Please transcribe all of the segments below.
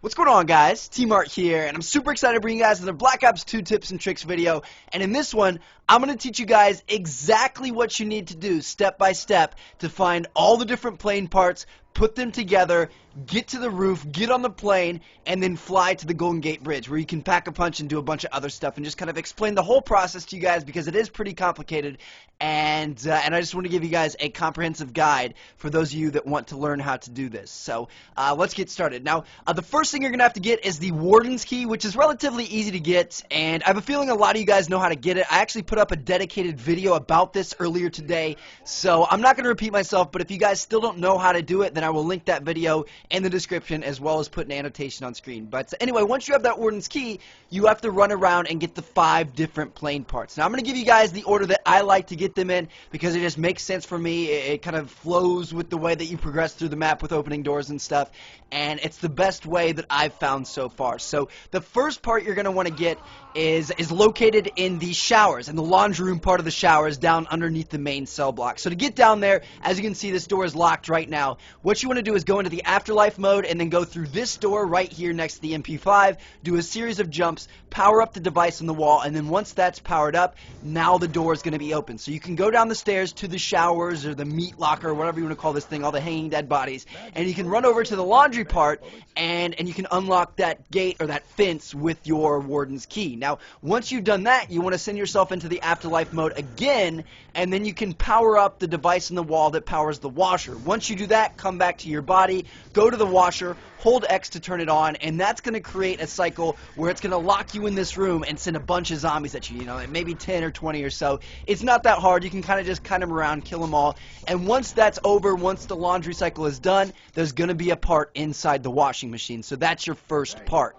What's going on, guys? T-Mart here, and I'm super excited to bring you guys another Black Ops 2 tips and tricks video. And in this one, I'm going to teach you guys exactly what you need to do step by step to find all the different plane parts, put them together, get to the roof, get on the plane, and then fly to the Golden Gate Bridge, where you can pack a punch and do a bunch of other stuff, and just kind of explain the whole process to you guys, because it is pretty complicated, and I just want to give you guys a comprehensive guide for those of you that want to learn how to do this. So let's get started. Now, the first thing you're going to have to get is the Warden's Key, which is relatively easy to get, and I have a feeling a lot of you guys know how to get it. I actually put up a dedicated video about this earlier today, so I'm not going to repeat myself, but if you guys still don't know how to do it, then I will link that video in the description, as well as put an annotation on screen. But anyway, once you have that Warden's Key, you have to run around and get the 5 different plane parts. Now, I'm going to give you guys the order that I like to get them in, because it just makes sense for me. It kind of flows with the way that you progress through the map with opening doors and stuff, and it's the best way that I've found so far. So the first part you're going to want to get is located in the showers, in the laundry room part of the showers, down underneath the main cell block. So to get down there, as you can see, this door is locked right now. What you want to do is go into the afterlife mode and then go through this door right here next to the MP5, do a series of jumps, power up the device on the wall, and then once that's powered up, now the door is going to be open. So you can go down the stairs to the showers or the meat locker, or whatever you want to call this thing, all the hanging dead bodies, and you can run over to the laundry part, and you can unlock that gate or that fence with your Warden's Key. Now, once you've done that, you want to send yourself into the afterlife mode again, and then you can power up the device in the wall that powers the washer. Once you do that, come back to your body, go to the washer, hold X to turn it on, and that's going to create a cycle where it's going to lock you in this room and send a bunch of zombies at you, maybe 10 or 20 or so. It's not that hard. You can kind of just kite them around, kill them all, and once that's over, once the laundry cycle is done, there's going to be a part inside the washing machine. So that's your first part.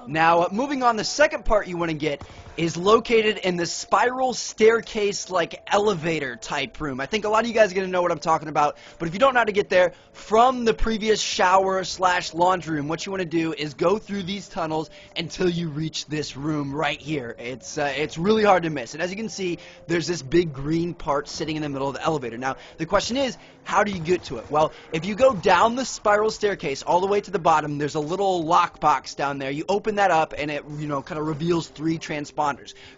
Now, moving on, the second part you want to get is located in the spiral staircase, like elevator type room. I think a lot of you guys are going to know what I'm talking about, but if you don't know how to get there from the previous shower / laundry room, what you want to do is go through these tunnels until you reach this room right here. It's really hard to miss, and as you can see, there's this big green part sitting in the middle of the elevator. Now, the question is, how do you get to it? Well, if you go down the spiral staircase all the way to the bottom, there's a little lockbox down there. You open that up, and it kind of reveals 3 transponders.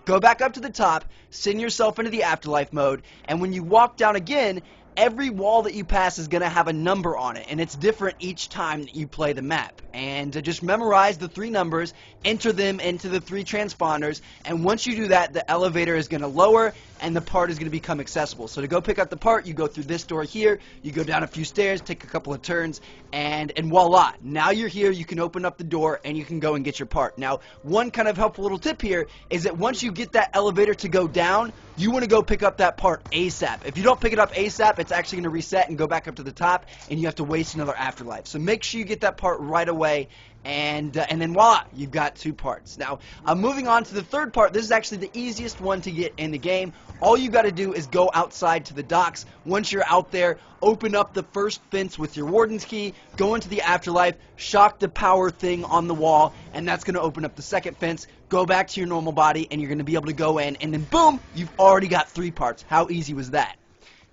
Go back up to the top, send yourself into the afterlife mode, and when you walk down again, every wall that you pass is going to have a number on it, and it's different each time that you play the map. And just memorize the 3 numbers, enter them into the 3 transponders, and once you do that, the elevator is going to lower and the part is going to become accessible. So to go pick up the part, you go through this door here, you go down a few stairs, take a couple of turns, and voila, now you're here. You can open up the door and you can go and get your part. Now, one kind of helpful little tip here is that once you get that elevator to go down, you want to go pick up that part ASAP. If you don't pick it up ASAP, it's actually going to reset and go back up to the top, and you have to waste another afterlife. So make sure you get that part right away, and then voila, you've got 2 parts. Now, moving on to the third part, this is actually the easiest one to get in the game. All you got to do is go outside to the docks. Once you're out there, open up the first fence with your Warden's Key, go into the afterlife, shock the power thing on the wall, and that's going to open up the second fence. Go back to your normal body, and you're going to be able to go in, and then boom, you've already got 3 parts. How easy was that?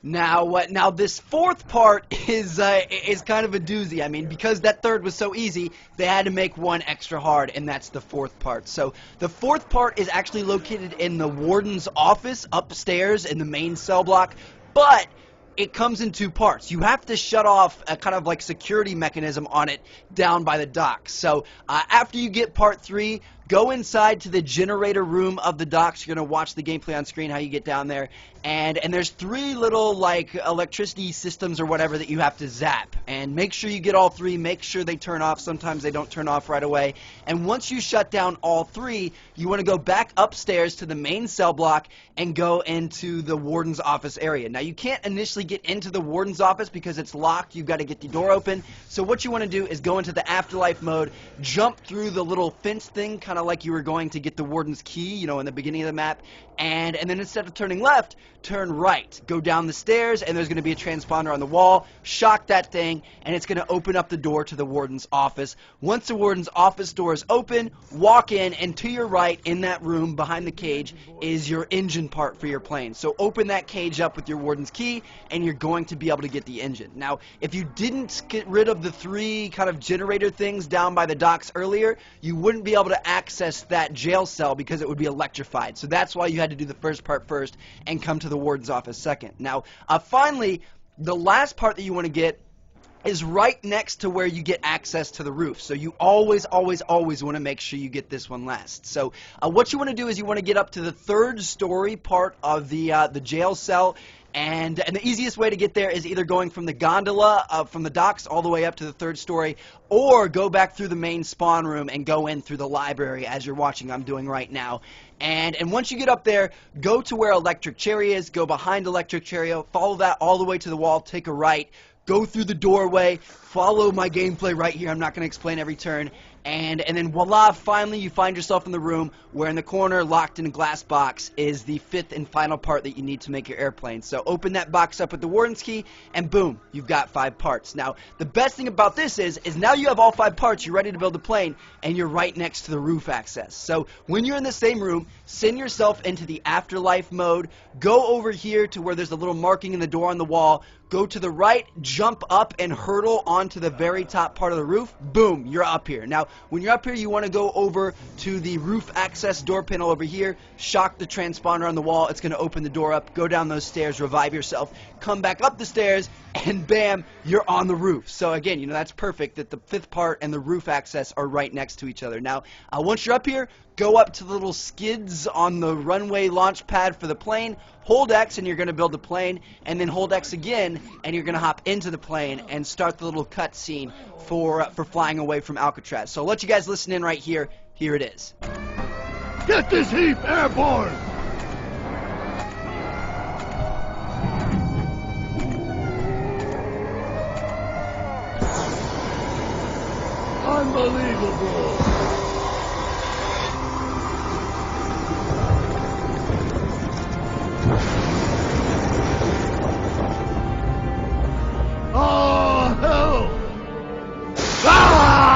Now this fourth part is kind of a doozy. I mean, because that third was so easy, they had to make one extra hard, and that's the fourth part. So the fourth part is actually located in the warden's office upstairs in the main cell block, but it comes in 2 parts. You have to shut off a kind of like security mechanism on it down by the docks. So after you get part 3, go inside to the generator room of the docks. You're going to watch the gameplay on screen how you get down there. And there's 3 little like electricity systems or whatever that you have to zap. And make sure you get all 3. Make sure they turn off. Sometimes they don't turn off right away. And once you shut down all 3, you want to go back upstairs to the main cell block and go into the warden's office area. Now, you can't initially get into the warden's office because it's locked. You've got to get the door open. So what you want to do is go into the afterlife mode, jump through the little fence thing, kind of of like you were going to get the warden's key, you know, in the beginning of the map. And then instead of turning left, turn right. Go down the stairs, and there's going to be a transponder on the wall. Shock that thing, and it's going to open up the door to the warden's office. Once the warden's office door is open, walk in, and to your right, in that room behind the cage, is your engine part for your plane. So open that cage up with your warden's key, and you're going to be able to get the engine. Now, if you didn't get rid of the 3 kind of generator things down by the docks earlier, you wouldn't be able to access that jail cell because it would be electrified. So that's why you had to do the first part first and come to the warden's office second. Now, finally, the last part that you want to get is right next to where you get access to the roof. So you always want to make sure you get this one last. So what you want to do is you want to get up to the 3rd story part of the jail cell. And the easiest way to get there is either going from the gondola from the docks all the way up to the 3rd story, or go back through the main spawn room and go in through the library, as you're watching I'm doing right now. And once you get up there, go to where Electric Cherry is, go behind Electric Cherry, follow that all the way to the wall, take a right, go through the doorway, follow my gameplay right here. I'm not going to explain every turn. And then voila, finally you find yourself in the room where in the corner, locked in a glass box, is the 5th and final part that you need to make your airplane. So open that box up with the warden's key, and boom, you've got 5 parts. Now, the best thing about this is now you have all 5 parts, you're ready to build the plane, and you're right next to the roof access. So when you're in the same room, send yourself into the afterlife mode, go over here to where there's a little marking in the door on the wall, go to the right, jump up, and hurtle onto the very top part of the roof. Boom, you're up here. Now, when you're up here, you want to go over to the roof access door panel over here, shock the transponder on the wall. It's going to open the door up, go down those stairs, revive yourself, come back up the stairs, and bam, you're on the roof. So again, you know, that's perfect that the 5th part and the roof access are right next to each other. Now, once you're up here, go up to the little skids on the runway launch pad for the plane, hold X and you're going to build the plane, and then hold X again and you're going to hop into the plane and start the little cutscene for flying away from Alcatraz. So I'll let you guys listen in right here. Here it is. Get this heap airborne! Unbelievable! Oh, hell! Ah!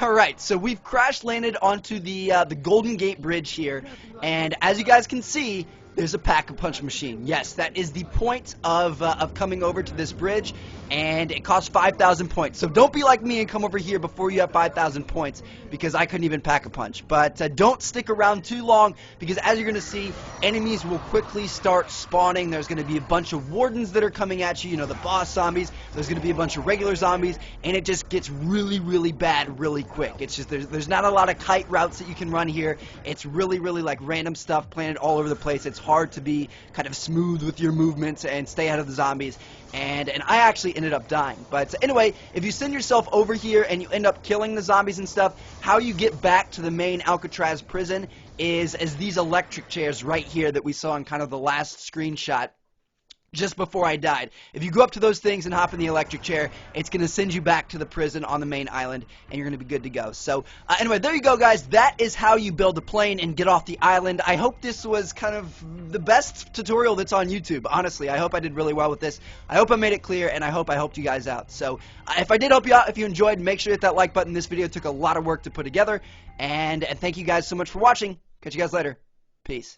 Alright, so we've crash landed onto the Golden Gate Bridge here, and as you guys can see, there's a pack-a-punch machine. Yes, that is the point of coming over to this bridge, and it costs 5,000 points. So don't be like me and come over here before you have 5,000 points, because I couldn't even pack-a-punch. But don't stick around too long, because as you're going to see, enemies will quickly start spawning. There's going to be a bunch of wardens that are coming at you, you know, the boss zombies. There's going to be a bunch of regular zombies, and it just gets really, really bad really quick. It's just, there's not a lot of kite routes that you can run here. It's really, really like random stuff planted all over the place. It's hard to be kind of smooth with your movements and stay out of the zombies, and I actually ended up dying. But anyway, if you send yourself over here and you end up killing the zombies and stuff, how you get back to the main Alcatraz prison is as these electric chairs right here that we saw in kind of the last screenshot just before I died. If you go up to those things and hop in the electric chair, it's going to send you back to the prison on the main island, and you're going to be good to go. So, anyway, there you go, guys. That is how you build a plane and get off the island. I hope this was kind of the best tutorial that's on YouTube, honestly. I hope I did really well with this. I hope I made it clear, and I hope I helped you guys out. So, if I did help you out, if you enjoyed, make sure to hit that like button. This video took a lot of work to put together, and thank you guys so much for watching. Catch you guys later. Peace.